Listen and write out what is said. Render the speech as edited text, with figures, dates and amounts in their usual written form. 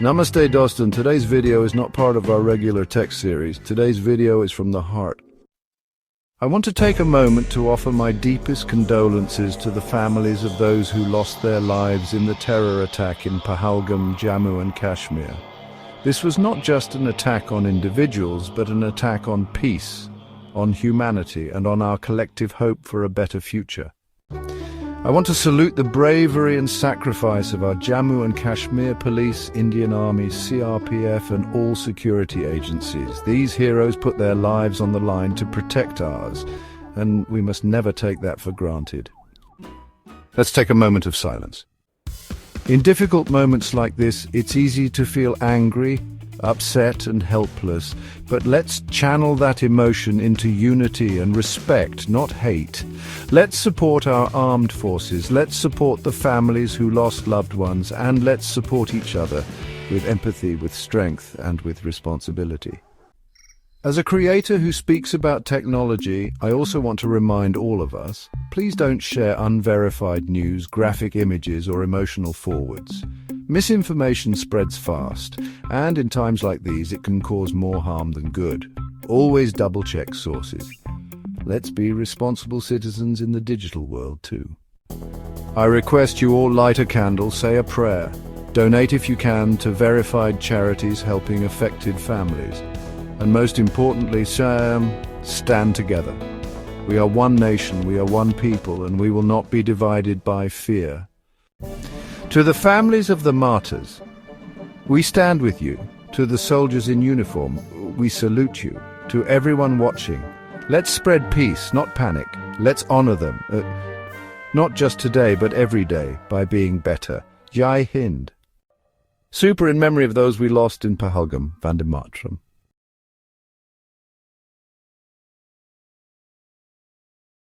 Namaste Dostan, today's video is not part of our regular text series. Today's video is from the heart. I want to take a moment to offer my deepest condolences to the families of those who lost their lives in the terror attack in Pahalgam, Jammu and Kashmir. This was not just an attack on individuals, but an attack on peace, on humanity, and on our collective hope for a better future. I want to salute the bravery and sacrifice of our Jammu and Kashmir Police, Indian Army, CRPF and all security agencies. These heroes put their lives on the line to protect ours, and we must never take that for granted. Let's take a moment of silence. In difficult moments like this, it's easy to feel angry, upset and helpless, but let's channel that emotion into unity and respect, not hate. Let's support our armed forces, let's support the families who lost loved ones, and let's support each other with empathy, with strength, and with responsibility. As a creator who speaks about technology, I also want to remind all of us, please don't share unverified news, graphic images, or emotional forwards. Misinformation spreads fast, and in times like these, it can cause more harm than good. Always double-check sources. Let's be responsible citizens in the digital world too. I request you all light a candle, say a prayer. Donate if you can to verified charities helping affected families. And most importantly, stand together. We are one nation, we are one people, and we will not be divided by fear. To the families of the martyrs, we stand with you. To the soldiers in uniform, we salute you. To everyone watching, let's spread peace, not panic. Let's honor them, not just today, but every day, by being better. Jai Hind. Super in memory of those we lost in Pahalgam. Vande Mataram.